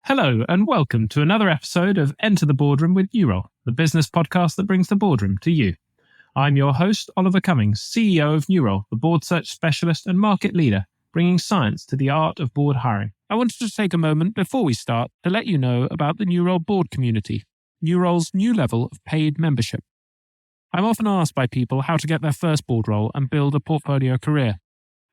Hello and welcome to another episode of Enter the Boardroom with Nurole, the business podcast that brings the boardroom to you. I'm your host, Oliver Cummings, CEO of Nurole, the board search specialist and market leader, bringing science to the art of board hiring. I wanted to take a moment before we start to let you know about the Nurole board community, Nurole's new level of paid membership. I'm often asked by people how to get their first board role and build a portfolio career.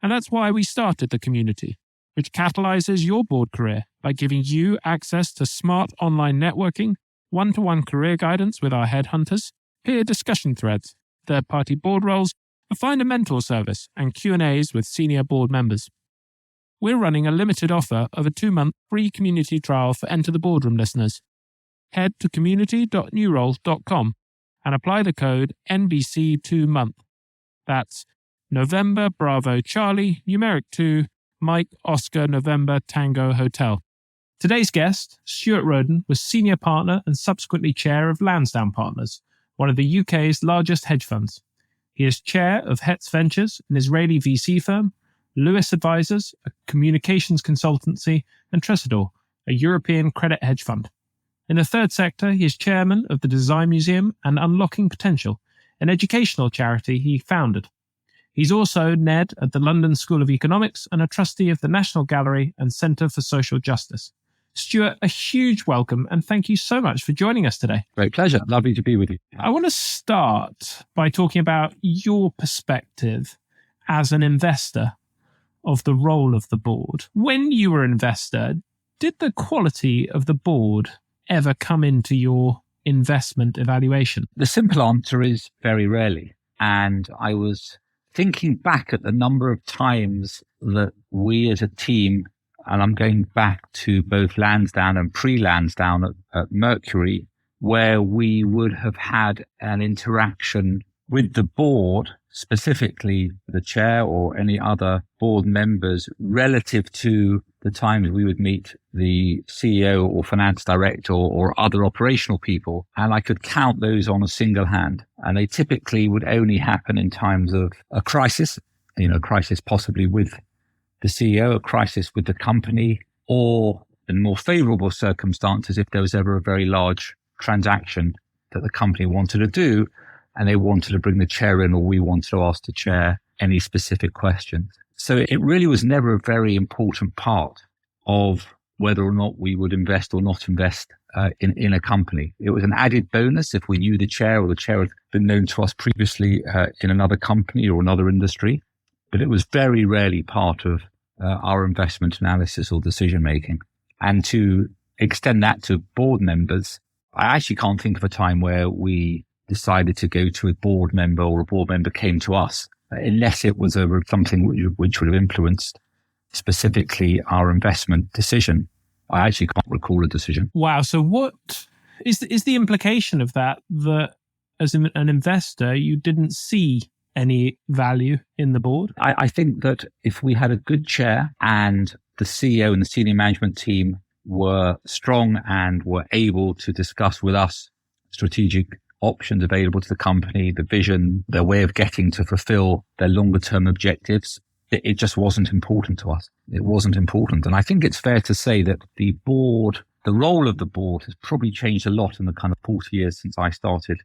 And that's why we started the community, which catalyzes your board career by giving you access to smart online networking, one-to-one career guidance with our headhunters, peer discussion threads, third-party board roles, a find a mentor service, and Q&As with senior board members. We're running a limited offer of a 2-month free community trial for Enter the Boardroom listeners. Head to community.nurole.com and apply the code NBC2month. That's November Bravo Charlie, numeric 2, Mike Oscar November Tango Hotel. Today's guest, Stuart Roden, was senior partner and subsequently chair of Lansdowne Partners, one of the UK's largest hedge funds. He is chair of Hetz Ventures, an Israeli VC firm, Lewis Advisors, a communications consultancy, and Tresidor, a European credit hedge fund. In the third sector, he is chairman of the Design Museum and Unlocking Potential, an educational charity he founded. He's also NED at the London School of Economics and a trustee of the National Gallery and Centre for Social Justice. Stuart, a huge welcome and thank you so much for joining us today. Great pleasure. Lovely to be with you. I want to start by talking about your perspective as an investor of the role of the board. When you were an investor, did the quality of the board ever come into your investment evaluation? The simple answer is very rarely. And I was thinking back at the number of times that we as a team, and I'm going back to both Lansdowne and pre-Lansdowne at Mercury, where we would have had an interaction with the board, specifically the chair or any other board members, relative to the times we would meet the CEO or finance director or other operational people. And I could count those on a single hand. And they typically would only happen in times of a crisis, a crisis possibly with the CEO, a crisis with the company, or in more favorable circumstances, if there was ever a very large transaction that the company wanted to do, and they wanted to bring the chair in, or we wanted to ask the chair any specific questions. So it really was never a very important part of whether or not we would invest or not invest in a company. It was an added bonus if we knew the chair or the chair had been known to us previously in another company or another industry. But it was very rarely part of our investment analysis or decision making. And to extend that to board members, I actually can't think of a time where we decided to go to a board member or a board member came to us, unless it was something which would have influenced specifically our investment decision. I actually can't recall a decision. Wow. So what is the implication of that as an investor, you didn't see any value in the board? I think that if we had a good chair and the CEO and the senior management team were strong and were able to discuss with us strategic options available to the company, the vision, their way of getting to fulfill their longer term objectives, it just wasn't important to us. It wasn't important. And I think it's fair to say that the role of the board has probably changed a lot in the kind of 40 years since I started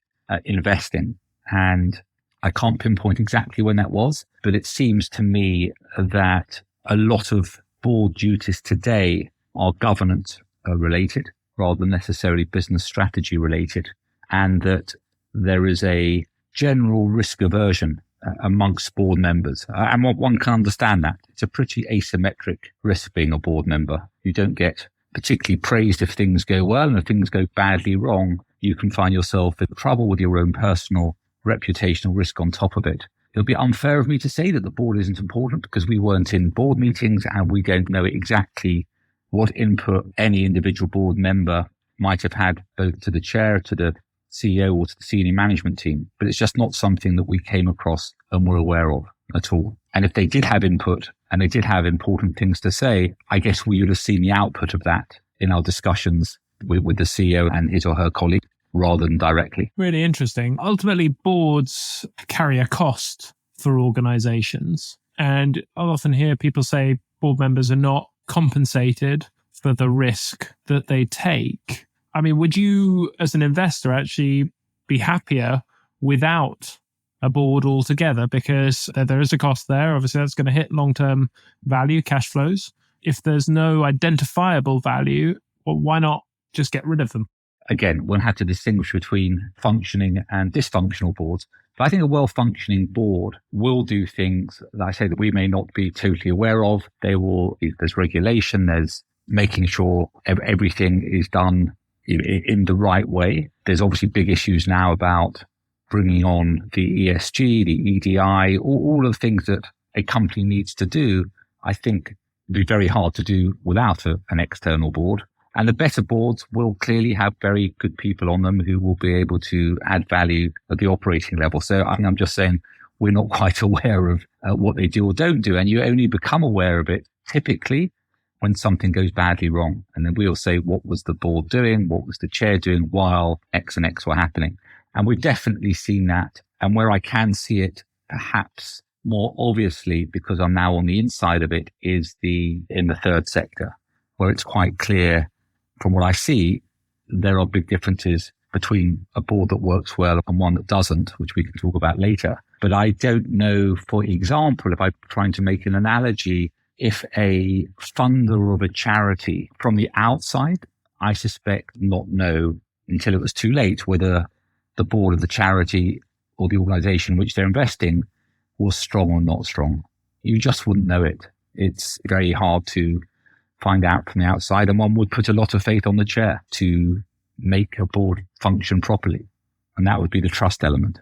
investing. And I can't pinpoint exactly when that was, but it seems to me that a lot of board duties today are governance related rather than necessarily business strategy related, and that there is a general risk aversion amongst board members. And one can understand that. It's a pretty asymmetric risk being a board member. You don't get particularly praised if things go well, and if things go badly wrong, you can find yourself in trouble with your own personal reputational risk on top of it. It'll be unfair of me to say that the board isn't important because we weren't in board meetings and we don't know exactly what input any individual board member might have had, both to the chair, to the CEO or to the senior management team. But it's just not something that we came across and were aware of at all. And if they did have input and they did have important things to say, I guess we would have seen the output of that in our discussions with the CEO and his or her colleague, rather than directly. Really interesting. Ultimately, boards carry a cost for organizations. And I'll often hear people say board members are not compensated for the risk that they take. I mean, would you, as an investor, actually be happier without a board altogether? Because there is a cost there. Obviously, that's going to hit long-term value, cash flows. If there's no identifiable value, well, why not just get rid of them? Again, one had to distinguish between functioning and dysfunctional boards. But I think a well-functioning board will do things that I say that we may not be totally aware of. There's regulation, there's making sure everything is done in the right way. There's obviously big issues now about bringing on the ESG, the EDI, all of the things that a company needs to do. I think it'd be very hard to do without an external board. And the better boards will clearly have very good people on them who will be able to add value at the operating level. So I think I'm just saying we're not quite aware of what they do or don't do. And you only become aware of it typically when something goes badly wrong. And then we'll say, what was the board doing? What was the chair doing while X and X were happening? And we've definitely seen that. And where I can see it perhaps more obviously, because I'm now on the inside of it, is in the third sector, where it's quite clear from what I see, there are big differences between a board that works well and one that doesn't, which we can talk about later. But I don't know, for example, if I'm trying to make an analogy, if a funder of a charity from the outside, I suspect not know until it was too late whether the board of the charity or the organization in which they're investing was strong or not strong. You just wouldn't know it. It's very hard to find out from the outside, and one would put a lot of faith on the chair to make a board function properly. And that would be the trust element,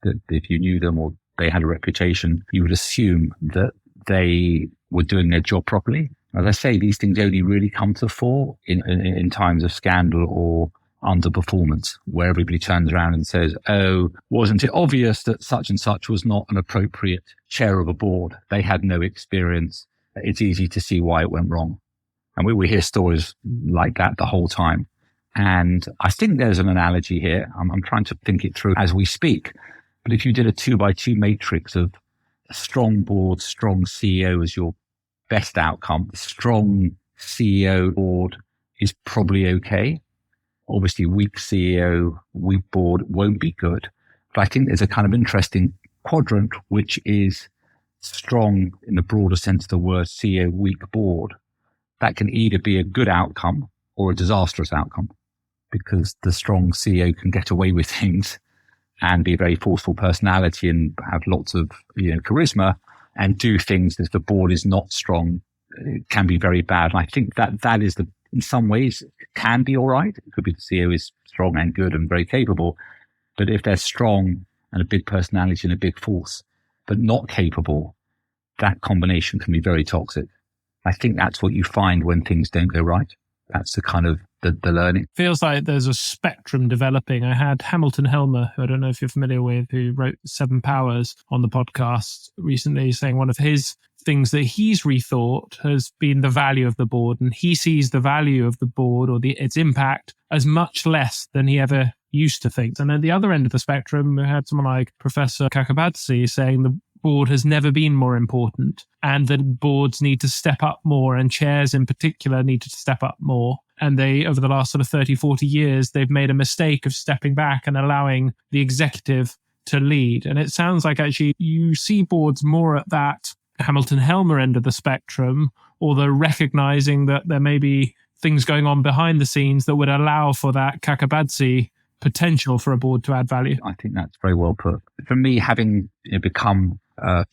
that if you knew them or they had a reputation, you would assume that they were doing their job properly. As I say, these things only really come to the fore in times of scandal or underperformance, where everybody turns around and says, oh, wasn't it obvious that such and such was not an appropriate chair of a board? They had no experience. It's easy to see why it went wrong. And we hear stories like that the whole time. And I think there's an analogy here. I'm trying to think it through as we speak. But if you did a 2x2 matrix of a strong board, strong CEO as your best outcome, strong CEO board is probably okay. Obviously, weak CEO, weak board won't be good. But I think there's a kind of interesting quadrant, which is strong in the broader sense of the word, CEO, weak board. That can either be a good outcome or a disastrous outcome, because the strong CEO can get away with things and be a very forceful personality and have lots of charisma and do things that if the board is not strong, it can be very bad. And I think that is in some ways can be all right. It could be the CEO is strong and good and very capable, but if they're strong and a big personality and a big force, but not capable, that combination can be very toxic. I think that's what you find when things don't go right. That's the kind of the learning. Feels like there's a spectrum developing. I had Hamilton Helmer, who I don't know if you're familiar with, who wrote 7 Powers on the podcast recently, saying one of his things that he's rethought has been the value of the board. And he sees the value of the board or its impact as much less than he ever used to think. And at the other end of the spectrum, we had someone like Professor Kakabadze saying the board has never been more important and that boards need to step up more, and chairs in particular need to step up more. And they, over the last sort of 30, 40 years, they've made a mistake of stepping back and allowing the executive to lead. And it sounds like actually you see boards more at that Hamilton Helmer end of the spectrum, although recognizing that there may be things going on behind the scenes that would allow for that Kakabadze potential for a board to add value. I think that's very well put. For me, having become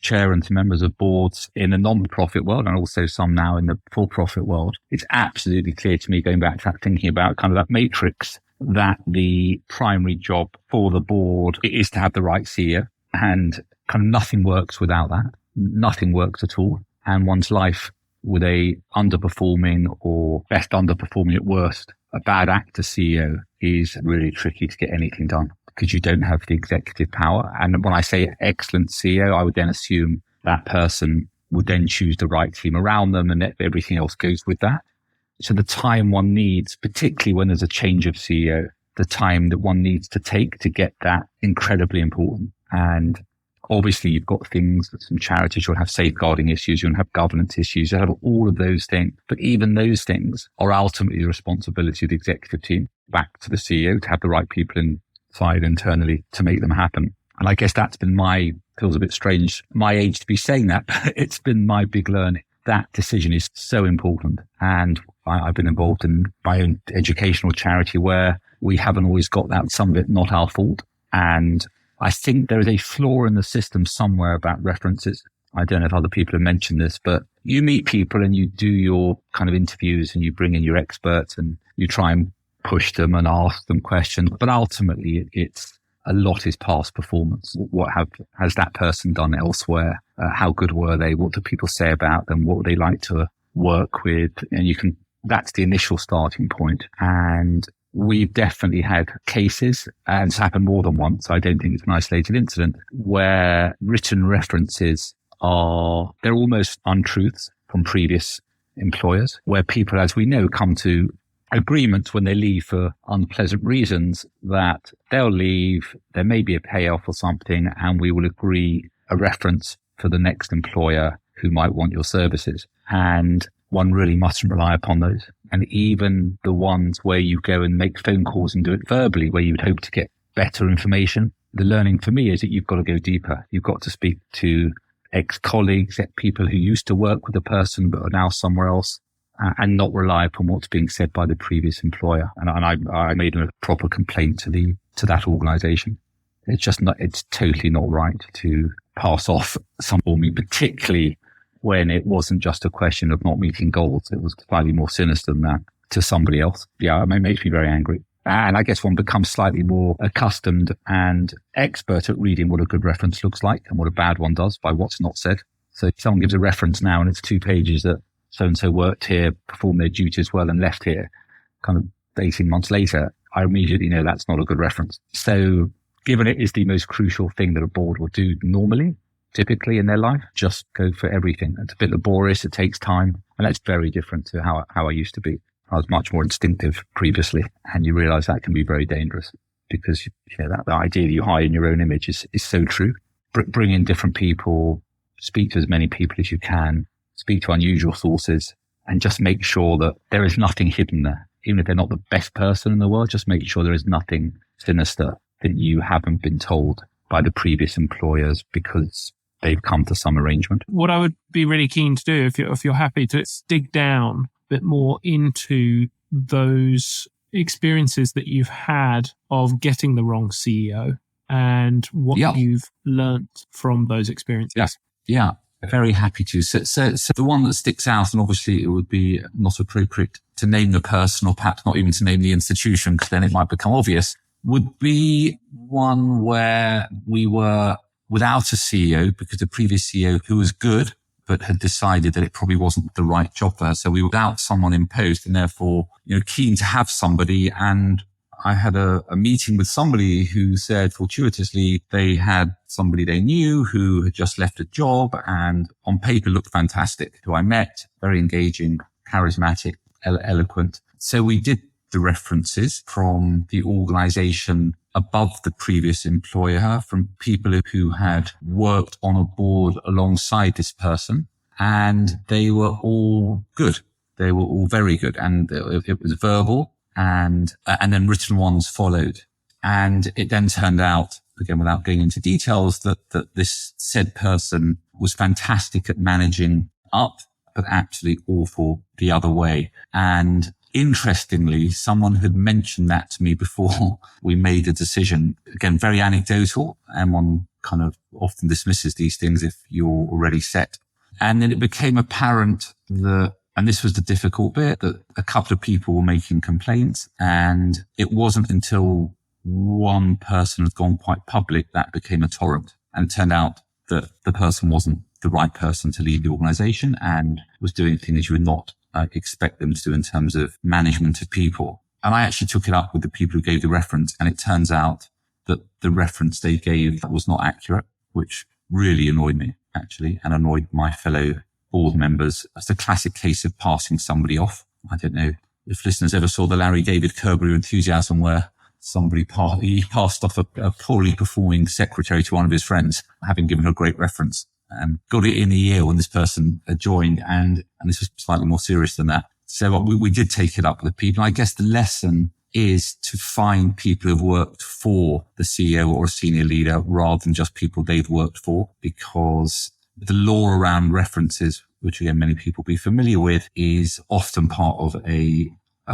chair and some members of boards in the non-profit world and also some now in the for-profit world, it's absolutely clear to me, going back to that, thinking about kind of that matrix, that the primary job for the board is to have the right CEO, and kind of nothing works without that. Nothing works at all. And one's life with a underperforming or best underperforming at worst, a bad actor CEO is really tricky to get anything done because you don't have the executive power. And when I say excellent CEO, I would then assume that person would then choose the right team around them and everything else goes with that. So the time one needs, particularly when there's a change of CEO, the time that one needs to take to get that incredibly important. And Obviously, you've got things, some charities, you'll have safeguarding issues, you'll have governance issues, you'll have all of those things. But even those things are ultimately the responsibility of the executive team, back to the CEO, to have the right people inside internally to make them happen. And I guess that's been feels a bit strange, my age to be saying that, but it's been my big learning. That decision is so important. And I've been involved in my own educational charity where we haven't always got that, some of it not our fault. And I think there is a flaw in the system somewhere about references. I don't know if other people have mentioned this, but you meet people and you do your kind of interviews and you bring in your experts and you try and push them and ask them questions. But ultimately, a lot is past performance. What has that person done elsewhere? How good were they? What do people say about them? What would they like to work with? And that's the initial starting point. And we've definitely had cases, and it's happened more than once. I don't think it's an isolated incident, where written references they're almost untruths from previous employers, where people, as we know, come to agreements when they leave for unpleasant reasons that they'll leave, there may be a payoff or something, and we will agree a reference for the next employer who might want your services. And one really mustn't rely upon those. And even the ones where you go and make phone calls and do it verbally, where you would hope to get better information, the learning for me is that you've got to go deeper. You've got to speak to ex-colleagues, people who used to work with a person but are now somewhere else, and not rely upon what's being said by the previous employer. And I made a proper complaint to that organisation. It's totally not right to pass off some for me, particularly when it wasn't just a question of not meeting goals. It was slightly more sinister than that to somebody else. Yeah, it makes me very angry. And I guess one becomes slightly more accustomed and expert at reading what a good reference looks like and what a bad one does by what's not said. So if someone gives a reference now and it's 2 pages that so-and-so worked here, performed their duties well and left here, kind of 18 months later, I immediately know that's not a good reference. So given it is the most crucial thing that a board will do normally, typically in their life, just go for everything. It's a bit laborious, it takes time, and that's very different to how I used to be. I was much more instinctive previously, and you realize that can be very dangerous because that the idea that you hide in your own image is so true. Bring in different people, speak to as many people as you can, speak to unusual sources, and just make sure that there is nothing hidden there. Even if they're not the best person in the world, just make sure there is nothing sinister that you haven't been told by the previous employers because they've come to some arrangement. What I would be really keen to do, if you're happy to dig down a bit more into those experiences that you've had of getting the wrong CEO and what you've learnt from those experiences. Yes. Yeah. Very happy to. So the one that sticks out, and obviously it would be not appropriate to name the person or perhaps not even to name the institution because then it might become obvious, would be one where we were without a CEO because the previous CEO, who was good, but had decided that it probably wasn't the right job for her. So we were without someone in post and therefore, keen to have somebody. And I had a meeting with somebody who said fortuitously they had somebody they knew who had just left a job and on paper looked fantastic, who I met, very engaging, charismatic, eloquent. So we did the references from the organization above the previous employer, from people who had worked on a board alongside this person, and they were all good. They were all very good. And it was verbal and then written ones followed. And it then turned out, again, without going into details, that this said person was fantastic at managing up, but absolutely awful the other way. And interestingly, someone had mentioned that to me before we made a decision. Again, very anecdotal, and one kind of often dismisses these things if you're already set. And then it became apparent that, and this was the difficult bit, that a couple of people were making complaints, and it wasn't until one person had gone quite public that became a torrent. And it turned out that the person wasn't the right person to lead the organization and was doing things you would not expect them to do in terms of management of people. And I actually took it up with the people who gave the reference, and it turns out that the reference they gave was not accurate, which really annoyed me, actually, and annoyed my fellow board members. It's a classic case of passing somebody off. I don't know if listeners ever saw the Larry David Curb Your Enthusiasm, where he passed off a poorly performing secretary to one of his friends, having given her a great reference, and got it in a year when this person had joined. And this was slightly more serious than that. So we did take it up with the people. I guess the lesson is to find people who've worked for the CEO or a senior leader rather than just people they've worked for, because the law around references, which again, many people will be familiar with, is often part of a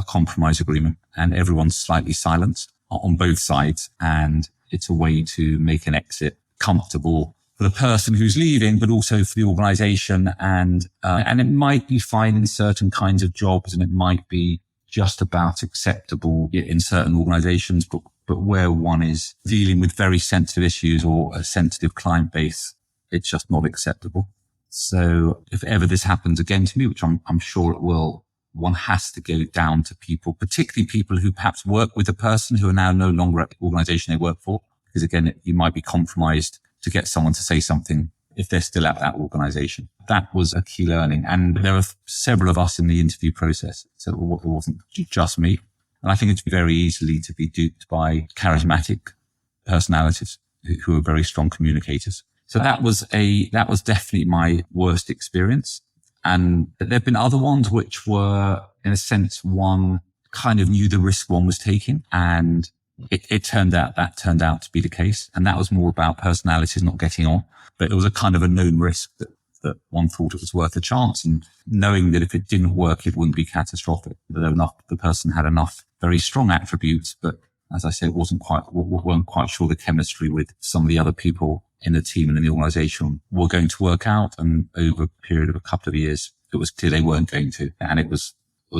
compromise agreement, and everyone's slightly silenced on both sides. And it's a way to make an exit comfortable for the person who's leaving, but also for the organization. And it might be fine in certain kinds of jobs, and it might be just about acceptable in certain organizations, but where one is dealing with very sensitive issues or a sensitive client base, it's just not acceptable. So if ever this happens again to me, which I'm sure it will, one has to go down to people, particularly people who perhaps work with a person who are now no longer at the organization they work for. Because again, you might be compromised to get someone to say something if they're still at that organization. That was a key learning. And there were several of us in the interview process. So it wasn't just me. And I think it's very easily to be duped by charismatic personalities who are very strong communicators. So that was definitely my worst experience. And there have been other ones which were, in a sense, one kind of knew the risk one was taking. And it turned out to be the case. And that was more about personalities not getting on. But it was a kind of a known risk that one thought it was worth a chance, and knowing that if it didn't work, it wouldn't be catastrophic. The person had enough very strong attributes, but as I said, weren't quite sure the chemistry with some of the other people in the team and in the organization were going to work out. And over a period of a couple of years, it was clear they weren't going to. And it was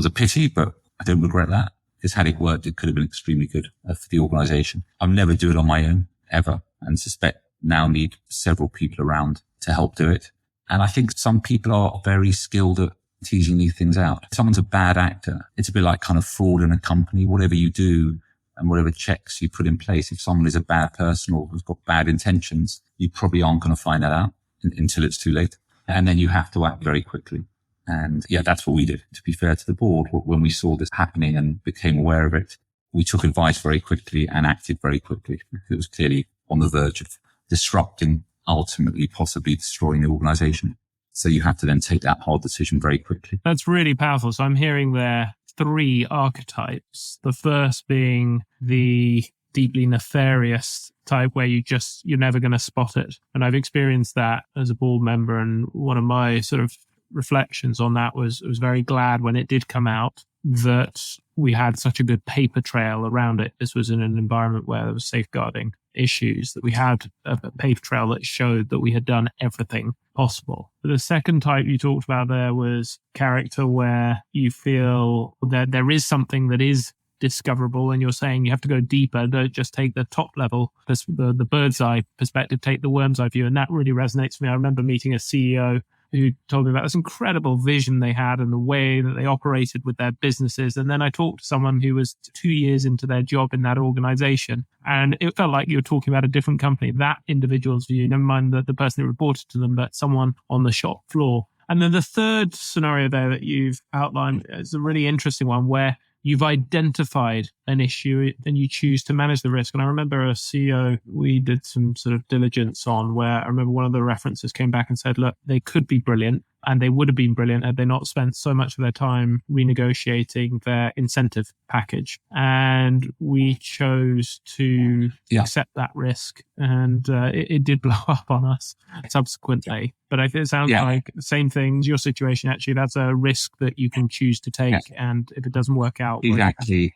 a pity, but I don't regret that, because had it worked, it could have been extremely good for the organization. I'll never do it on my own, ever, and suspect now need several people around to help do it. And I think some people are very skilled at teasing these things out. If someone's a bad actor, it's a bit like kind of fraud in a company. Whatever you do and whatever checks you put in place, if someone is a bad person or has got bad intentions, you probably aren't going to find that out until it's too late. And then you have to act very quickly. And yeah, that's what we did. To be fair to the board, when we saw this happening and became aware of it, we took advice very quickly and acted very quickly. It was clearly on the verge of disrupting, ultimately possibly destroying the organization. So you have to then take that hard decision very quickly. That's really powerful. So I'm hearing there 3 archetypes. The first being the deeply nefarious type where you're never going to spot it. And I've experienced that as a board member. And one of my sort of reflections on that was I was very glad when it did come out that we had such a good paper trail around it. This was in an environment where there was safeguarding issues, that we had a paper trail that showed that we had done everything possible. But the second type you talked about there was character, where you feel that there is something that is discoverable, and you're saying you have to go deeper. Don't just take the top level, the bird's eye perspective, take the worm's eye view. And that really resonates with me. I remember meeting a CEO who told me about this incredible vision they had and the way that they operated with their businesses. And then I talked to someone who was 2 years into their job in that organization, and it felt like you were talking about a different company. That individual's view, never mind the person who reported to them, but someone on the shop floor. And then the third scenario there that you've outlined is a really interesting one, where you've identified an issue and you choose to manage the risk. And I remember a CEO we did some sort of diligence on, where I remember one of the references came back and said, look, they could be brilliant, and they would have been brilliant had they not spent so much of their time renegotiating their incentive package. And we chose to accept that risk. And it did blow up on us subsequently. But it sounds like the same thing as your situation. Actually, that's a risk that you can choose to take. And if it doesn't work out. Exactly.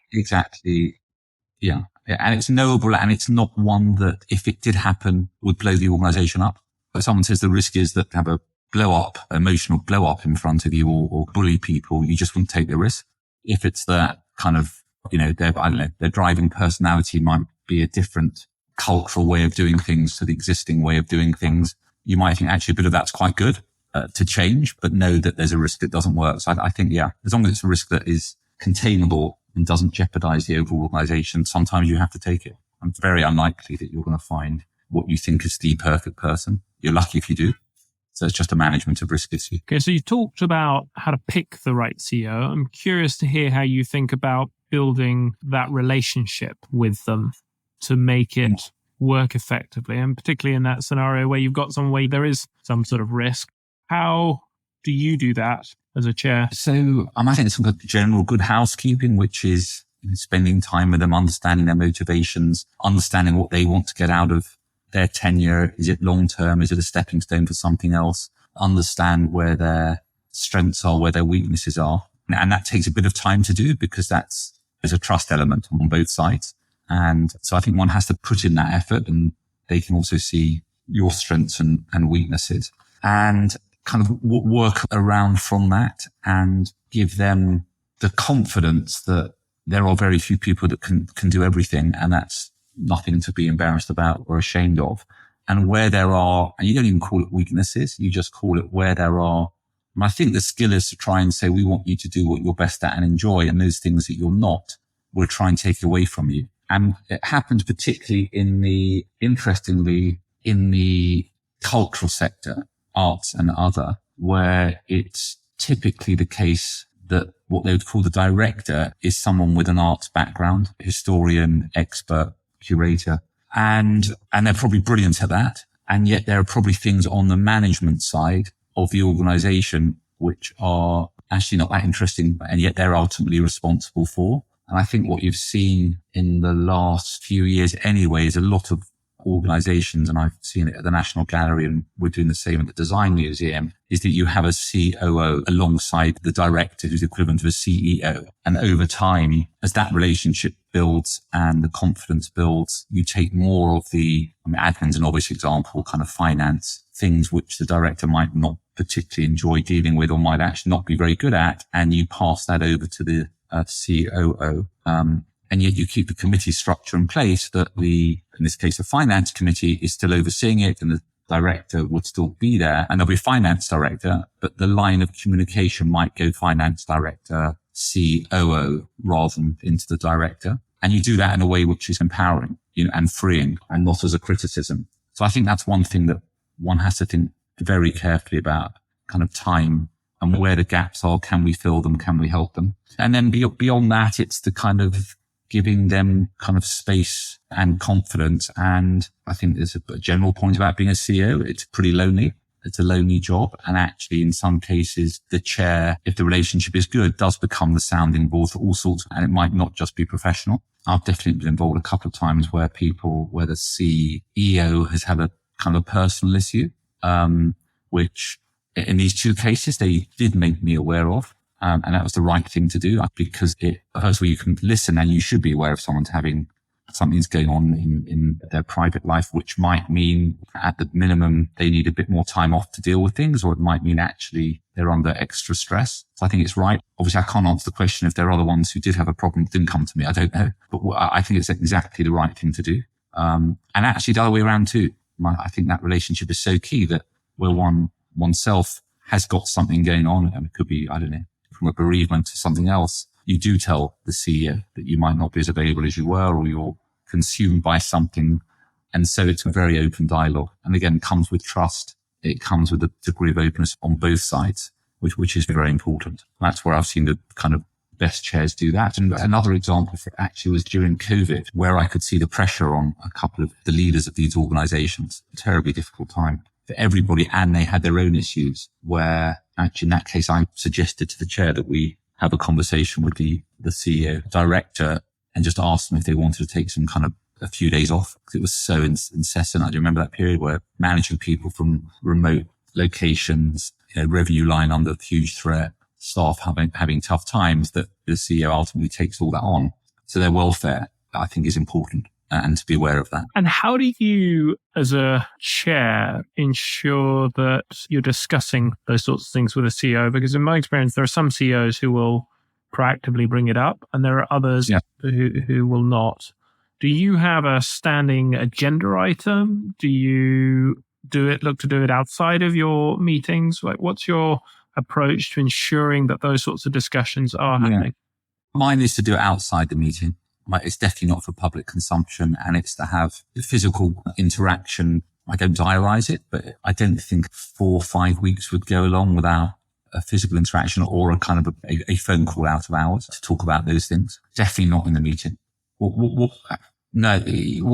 Yeah. And it's knowable, and it's not one that, if it did happen, would blow the organization up. But someone says the risk is that have a emotional blow up in front of you, or bully people, you just wouldn't take the risk. If it's that kind of, their driving personality might be a different cultural way of doing things to the existing way of doing things, you might think actually a bit of that's quite good to change, but know that there's a risk that doesn't work. So I think, as long as it's a risk that is containable and doesn't jeopardize the overall organization, sometimes you have to take it. It's very unlikely that you're going to find what you think is the perfect person. You're lucky if you do. So it's just a management of risk issue. Okay, so you talked about how to pick the right CEO. I'm curious to hear how you think about building that relationship with them to make it work effectively? And particularly in that scenario where you've got some way there is some sort of risk, how do you do that as a chair? So I think it's some general good housekeeping, which is spending time with them, understanding their motivations, understanding what they want to get out of their tenure. Is it long-term? Is it a stepping stone for something else? Understand where their strengths are, where their weaknesses are. And that takes a bit of time to do because there's a trust element on both sides. And so I think one has to put in that effort, and they can also see your strengths and weaknesses, and kind of work around from that and give them the confidence that there are very few people that can do everything. And that's nothing to be embarrassed about or ashamed of. And where there are, and you don't even call it weaknesses, you just call it where there are. And I think the skill is to try and say, we want you to do what you're best at and enjoy. And those things that you're not, we'll try and take away from you. And it happened particularly interestingly, in the cultural sector, arts and other, where it's typically the case that what they would call the director is someone with an arts background, historian, expert, curator, and they're probably brilliant at that. And yet there are probably things on the management side of the organization which are actually not that interesting, and yet they're ultimately responsible for. And I think what you've seen in the last few years anyway is a lot of organizations, and I've seen it at the National Gallery, and we're doing the same at the Design Museum, is that you have a COO alongside the director who's equivalent to a CEO. And over time, as that relationship builds and the confidence builds, you take more of the, admin's an obvious example, kind of finance, things which the director might not particularly enjoy dealing with or might actually not be very good at, and you pass that over to the COO. And yet you keep the committee structure in place that in this case, the finance committee is still overseeing it, and the director would still be there, and there'll be a finance director, but the line of communication might go finance director, COO, rather than into the director. And you do that in a way which is empowering, and freeing, and not as a criticism. So I think that's one thing that one has to think very carefully about, kind of time and where the gaps are. Can we fill them? Can we help them? And then beyond that, it's the kind of giving them kind of space and confidence. And I think there's a general point about being a CEO. It's pretty lonely. It's a lonely job. And actually, in some cases, the chair, if the relationship is good, does become the sounding board for all sorts. And it might not just be professional. I've definitely been involved a couple of times where the CEO has had a kind of personal issue, which in these two cases, they did make me aware of. And that was the right thing to do, because first of all, you can listen, and you should be aware of someone's having something's going on in their private life, which might mean at the minimum, they need a bit more time off to deal with things, or it might mean actually they're under extra stress. So I think it's right. Obviously, I can't answer the question if there are other ones who did have a problem that didn't come to me. I don't know, but I think it's exactly the right thing to do. And actually the other way around too. I think that relationship is so key that where oneself has got something going on, and it could be, I don't know, from a bereavement to something else, you do tell the CEO that you might not be as available as you were, or you're consumed by something. And so it's a very open dialogue. And again, it comes with trust. It comes with a degree of openness on both sides, which is very important. That's where I've seen the kind of best chairs do that. And another example for actually was during COVID, where I could see the pressure on a couple of the leaders of these organizations. A terribly difficult time for everybody, and they had their own issues, where actually in that case, I suggested to the chair that we have a conversation with the CEO director and just ask them if they wanted to take some kind of a few days off, because it was so incessant. I do remember that period where managing people from remote locations, revenue line under huge threat, staff having tough times, that the CEO ultimately takes all that on. So their welfare, I think, is important, and to be aware of that. And how do you, as a chair, ensure that you're discussing those sorts of things with a CEO? Because in my experience, there are some CEOs who will proactively bring it up, and there are others who will not. Do you have a standing agenda item? Do you look to do it outside of your meetings? Like, what's your approach to ensuring that those sorts of discussions are happening? Mine is to do it outside the meeting. It's definitely not for public consumption, and it's to have physical interaction. I don't diarise it, but I don't think 4 or 5 weeks would go along without a physical interaction or a kind of a phone call out of hours to talk about those things. Definitely not in the meeting. What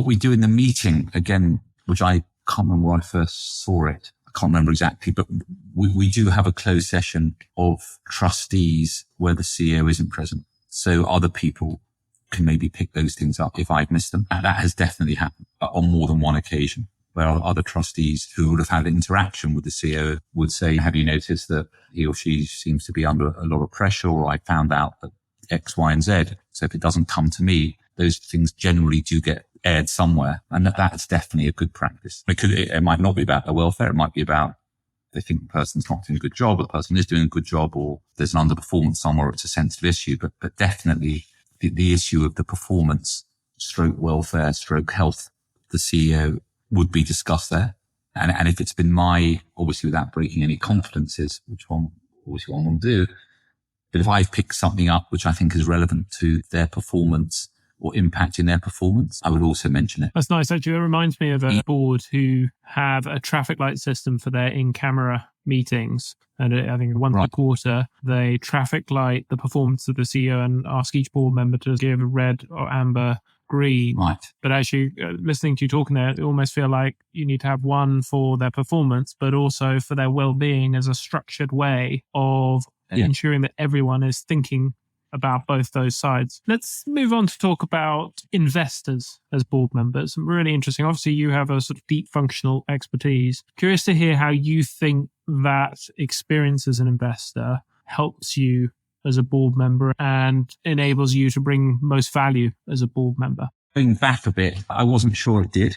we do in the meeting, again, which I can't remember when I first saw it. I can't remember exactly, but we do have a closed session of trustees where the CEO isn't present. So other people can maybe pick those things up if I've missed them. And that has definitely happened on more than one occasion, where other trustees who would have had interaction with the CEO would say, have you noticed that he or she seems to be under a lot of pressure, or I found out that X, Y, and Z. So if it doesn't come to me, those things generally do get aired somewhere. And that's definitely a good practice. It might not be about their welfare. It might be about they think the person's not doing a good job, or the person is doing a good job, or there's an underperformance somewhere. It's a sensitive issue, but definitely the issue of the performance, stroke welfare, stroke health, the CEO would be discussed there. And if it's been obviously without breaking any confidences, which one will do, but if I've picked something up which I think is relevant to their performance or impacting their performance, I would also mention it. That's nice. Actually, it reminds me of a board who have a traffic light system for their in-camera meetings. And I think once a quarter, they traffic light the performance of the CEO and ask each board member to give a red or amber, green. Right. But actually, listening to you talking there, you almost feel like you need to have one for their performance, but also for their well-being as a structured way of ensuring that everyone is thinking about both those sides. Let's move on to talk about investors as board members. Really interesting. Obviously, you have a sort of deep functional expertise. Curious to hear how you think that experience as an investor helps you as a board member and enables you to bring most value as a board member. Going back a bit, I wasn't sure it did,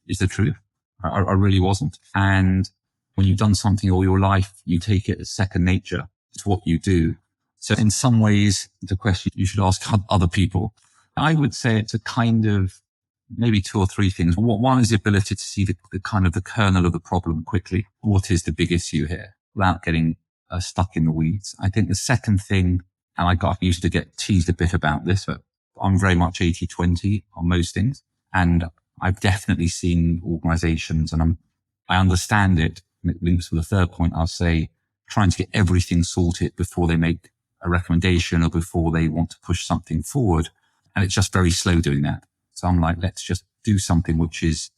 is the truth. I really wasn't. And when you've done something all your life, you take it as second nature. It's what you do. So in some ways, it's a question you should ask other people. I would say it's a kind of maybe two or three things. One is the ability to see the kind of the kernel of the problem quickly. What is the big issue here without getting stuck in the weeds? I think the second thing, and I got used to get teased a bit about this, but I'm very much 80-20 on most things. And I've definitely seen organizations, and I understand it. And it links with the third point. I'll say trying to get everything sorted before they make a recommendation or before they want to push something forward. And it's just very slow doing that. So I'm like, let's just do something which is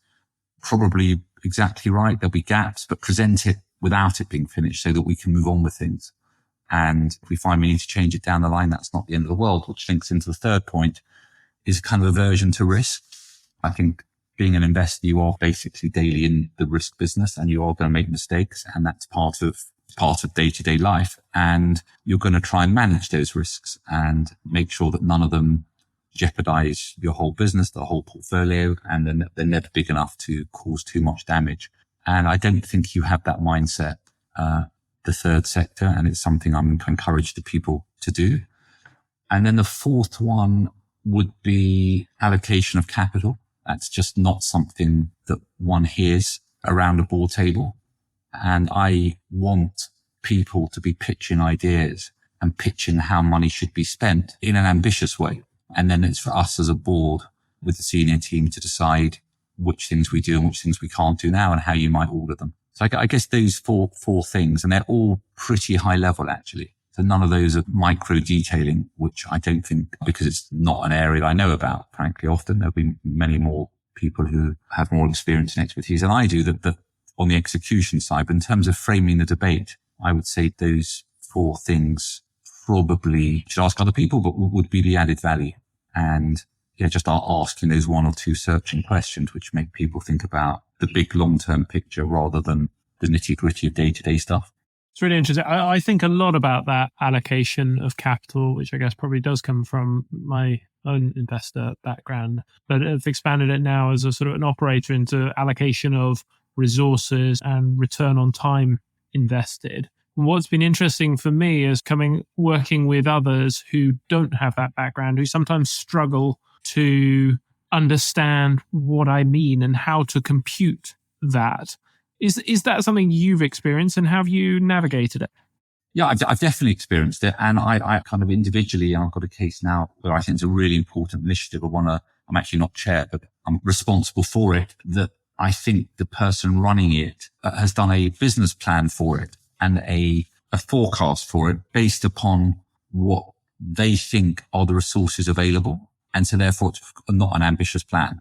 probably exactly right. There'll be gaps, but present it without it being finished so that we can move on with things. And if we find we need to change it down the line, that's not the end of the world, which links into the third point is kind of aversion to risk. I think being an investor, you are basically daily in the risk business and you are going to make mistakes. And that's part of day-to-day life. And you're going to try and manage those risks and make sure that none of them jeopardize your whole business, the whole portfolio, and then they're never big enough to cause too much damage. And I don't think you have that mindset, the third sector, and it's something I'm going to encourage the people to do. And then the fourth one would be allocation of capital. That's just not something that one hears around a board table. And I want people to be pitching ideas and pitching how money should be spent in an ambitious way. And then it's for us as a board with the senior team to decide which things we do and which things we can't do now and how you might order them. So I guess those four things, and they're all pretty high level actually. So none of those are micro detailing, which I don't think, because it's not an area I know about, frankly. Often there'll be many more people who have more experience and expertise than I do that on the execution side. But in terms of framing the debate, I would say those four things probably should ask other people, but would be the added value. And just asking those one or two searching questions, which make people think about the big long-term picture rather than the nitty-gritty of day-to-day stuff. It's really interesting. I think a lot about that allocation of capital, which I guess probably does come from my own investor background, but I've expanded it now as a sort of an operator into allocation of resources and return on time invested. What's been interesting for me is working with others who don't have that background, who sometimes struggle to understand what I mean and how to compute that. Is that something you've experienced, and have you navigated it? Yeah, I've definitely experienced it. And I kind of individually, I've got a case now where I think it's a really important initiative. I'm actually not chair, but I'm responsible for it, that I think the person running it has done a business plan for it and a a forecast for it based upon what they think are the resources available. And so therefore it's not an ambitious plan.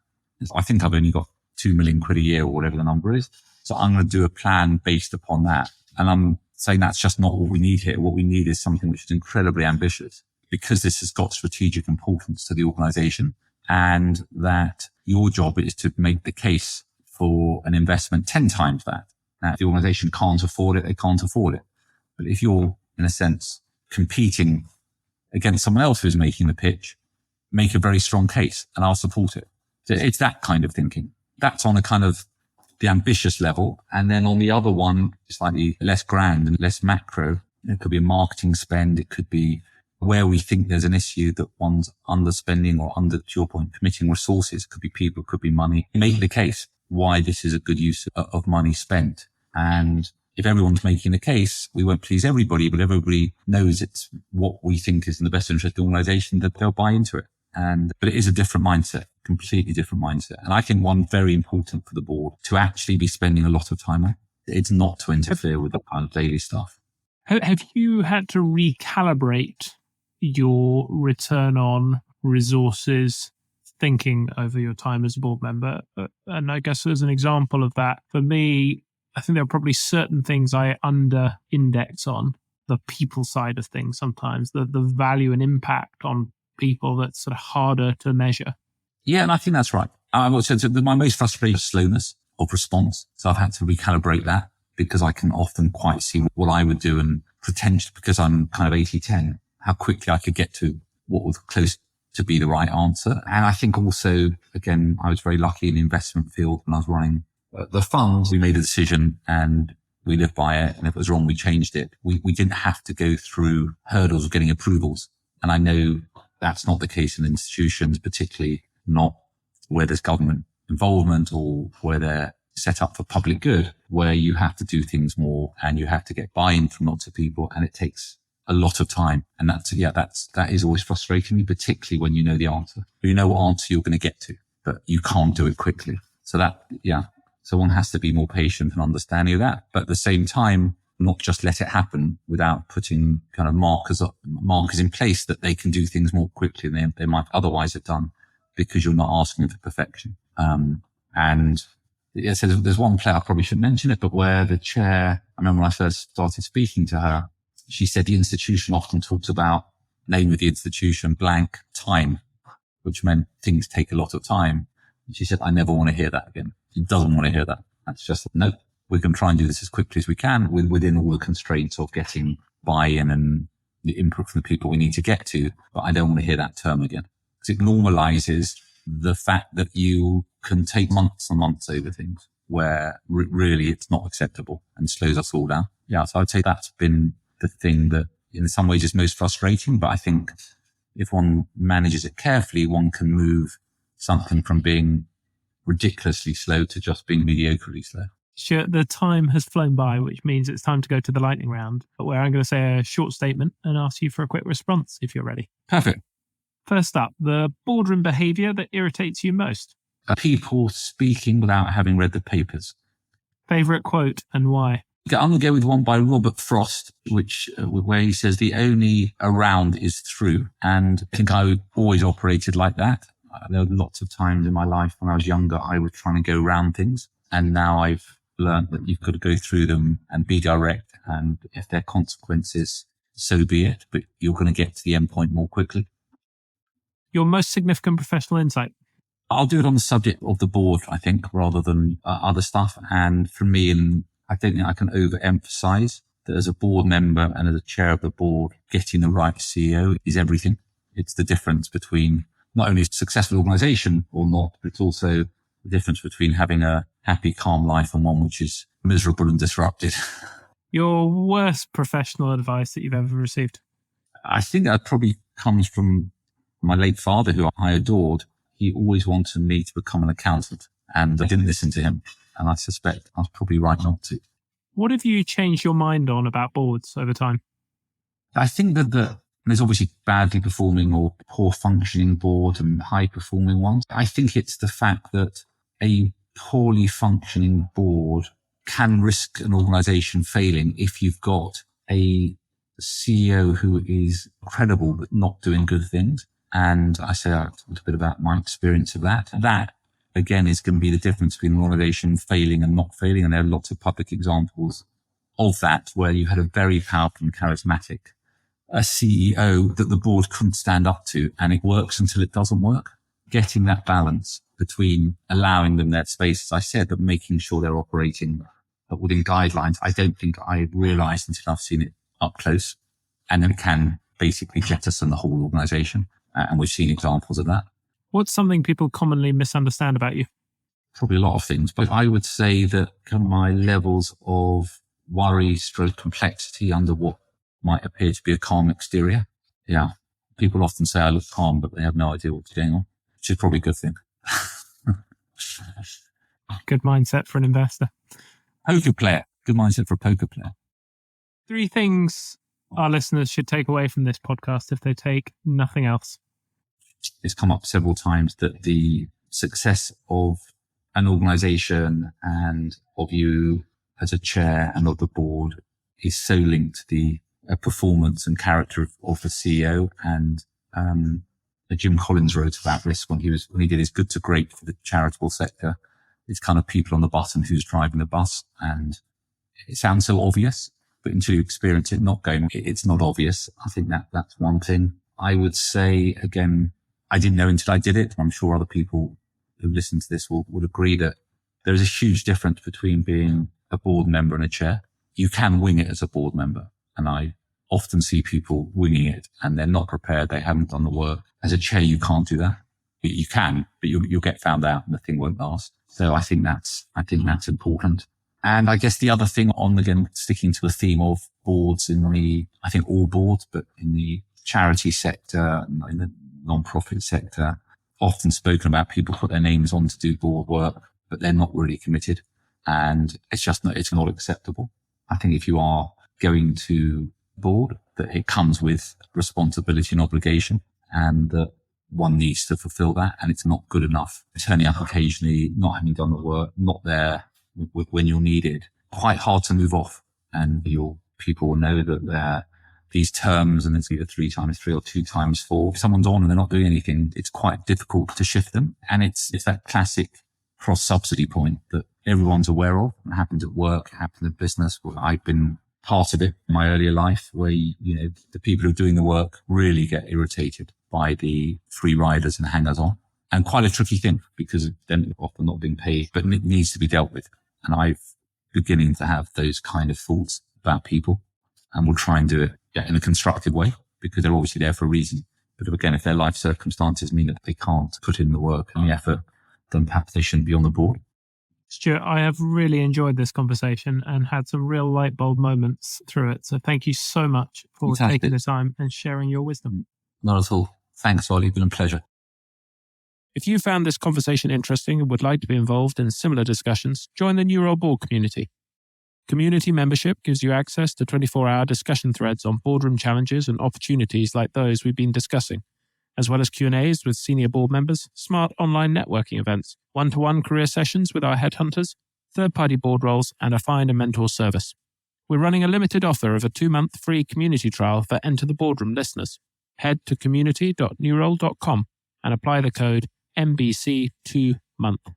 I think I've only got 2 million quid a year or whatever the number is. So I'm going to do a plan based upon that. And I'm saying that's just not what we need here. What we need is something which is incredibly ambitious, because this has got strategic importance to the organization, and that your job is to make the case for an investment 10 times that. Now, if the organization can't afford it, they can't afford it. But if you're, in a sense, competing against someone else who's making the pitch, make a very strong case and I'll support it. So it's that kind of thinking. That's on a kind of the ambitious level. And then on the other one, slightly less grand and less macro, it could be a marketing spend. It could be where we think there's an issue that one's underspending or to your point, committing resources. It could be people, it could be money. Make the case why this is a good use of money spent. And if everyone's making a case, we won't please everybody, but everybody knows it's what we think is in the best interest of the organization, that they'll buy into it. But it is a different mindset, completely different mindset. And I think one very important for the board to actually be spending a lot of time on. It's not to interfere with the kind of daily stuff. Have you had to recalibrate your return on resources thinking over your time as a board member? And I guess as an example of that, for me, I think there are probably certain things I under index on, the people side of things sometimes, the value and impact on people that's sort of harder to measure. Yeah, and I think that's right. I would say my most frustrating is slowness of response. So I've had to recalibrate that, because I can often quite see what I would do and potentially, because I'm kind of 80-10, how quickly I could get to what was close to be the right answer. And I think also, again, I was very lucky in the investment field when I was running the funds. We made a decision and we lived by it. And if it was wrong, we changed it. We didn't have to go through hurdles of getting approvals. And I know that's not the case in institutions, particularly not where there's government involvement or where they're set up for public good, where you have to do things more and you have to get buy-in from lots of people, and it takes a lot of time. And that is always frustrating me, particularly when you know the answer. You know what answer you're going to get to, but you can't do it quickly. So one has to be more patient and understanding of that. But at the same time, not just let it happen without putting kind of markers in place that they can do things more quickly than they might otherwise have done, because you're not asking for perfection. And yeah, so there's one player, I probably shouldn't mention it, but where the chair, I remember when I first started speaking to her, she said the institution often talks about name of the institution, blank, time, which meant things take a lot of time. And she said, I never want to hear that again. She doesn't want to hear that. That's just, no, we can try and do this as quickly as we can within all the constraints of getting buy-in and the input from the people we need to get to. But I don't want to hear that term again, because it normalizes the fact that you can take months and months over things where really it's not acceptable and slows us all down. Yeah. So I'd say that's been the thing that in some ways is most frustrating. But I think if one manages it carefully, one can move something from being ridiculously slow to just being mediocrely slow. Sure, the time has flown by, which means it's time to go to the lightning round, where I'm going to say a short statement and ask you for a quick response if you're ready. Perfect. First up, the boardroom behaviour that irritates you most. People speaking without having read the papers. Favourite quote and why? I'm going to go with one by Robert Frost, where he says, the only around is through. And I think I always operated like that. There were lots of times in my life when I was younger, I was trying to go around things. And now I've learned that you've got to go through them and be direct. And if there are consequences, so be it. But you're going to get to the end point more quickly. Your most significant professional insight? I'll do it on the subject of the board, I think, rather than other stuff. And for me, I don't think I can overemphasize that as a board member and as a chair of the board, getting the right CEO is everything. It's the difference between not only a successful organization or not, but it's also the difference between having a happy, calm life and one which is miserable and disrupted. Your worst professional advice that you've ever received? I think that probably comes from my late father, who I adored. He always wanted me to become an accountant, and I didn't listen to him. And I suspect I was probably right not to. What have you changed your mind on about boards over time? I think that there's obviously badly performing or poor functioning board and high performing ones. I think it's the fact that a poorly functioning board can risk an organization failing if you've got a CEO who is credible but not doing good things. And I say I talked a bit about my experience of that. That, again, is going to be the difference between an organization failing and not failing. And there are lots of public examples of that where you had a very powerful and charismatic a CEO that the board couldn't stand up to, and it works until it doesn't work. Getting that balance between allowing them their space, as I said, but making sure they're operating within guidelines, I don't think I realised until I've seen it up close. And then it can basically jettison the whole organisation. And we've seen examples of that. What's something people commonly misunderstand about you? Probably a lot of things, but I would say that kind of my levels of worry, stroke complexity under what might appear to be a calm exterior. Yeah. People often say I look calm, but they have no idea what's going on, which is probably a good thing. Good mindset for an investor. Poker player. Good mindset for a poker player. 3 things our listeners should take away from this podcast if they take nothing else. It's come up several times that the success of an organisation and of you as a chair and of the board is so linked to the performance and character of the CEO. And Jim Collins wrote about this when he did his Good to Great for the charitable sector. It's kind of people on the bus and who's driving the bus. And it sounds so obvious, but until you experience it not going, it's not obvious. I think that's one thing. I would say, again, I didn't know until I did it. I'm sure other people who listen to this would agree that there is a huge difference between being a board member and a chair. You can wing it as a board member. And I often see people winging it and they're not prepared. They haven't done the work. As a chair, you can't do that. You can, but you'll get found out and the thing won't last. So I think that's important. And I guess the other thing on, again, sticking to the theme of boards I think all boards, but in the charity sector, in the non-profit sector, often spoken about people put their names on to do board work, but they're not really committed. And it's not acceptable. I think if you are going to board, that it comes with responsibility and obligation, and that one needs to fulfill that. And it's not good enough turning up occasionally, not having done the work, not there when you're needed. Quite hard to move off. And your people will know that these terms, and it's either 3 times 3 or 2 times 4. If someone's on and they're not doing anything, it's quite difficult to shift them. And it's that classic cross-subsidy point that everyone's aware of. It happens at work, it happens in business. Well, I've been part of it in my earlier life where, the people who are doing the work really get irritated by the free riders and hangers on. And quite a tricky thing because they're often not being paid, but it needs to be dealt with. And I'm beginning to have those kind of thoughts about people, and we'll try and do it in a constructive way because they're obviously there for a reason. But again, if their life circumstances mean that they can't put in the work and the effort, then perhaps they shouldn't be on the board. Stuart, I have really enjoyed this conversation and had some real light bulb moments through it. So thank you so much for taking the time and sharing your wisdom. Not at all. Thanks, Ollie. It's been a pleasure. If you found this conversation interesting and would like to be involved in similar discussions, join the Nurole board community. Community membership gives you access to 24-hour discussion threads on boardroom challenges and opportunities like those we've been discussing, as well as Q&As with senior board members, smart online networking events, one-to-one career sessions with our headhunters, third-party board roles, and a find and mentor service. We're running a limited offer of a 2-month free community trial for Enter the Boardroom listeners. Head to community.nurole.com and apply the code MBC2month.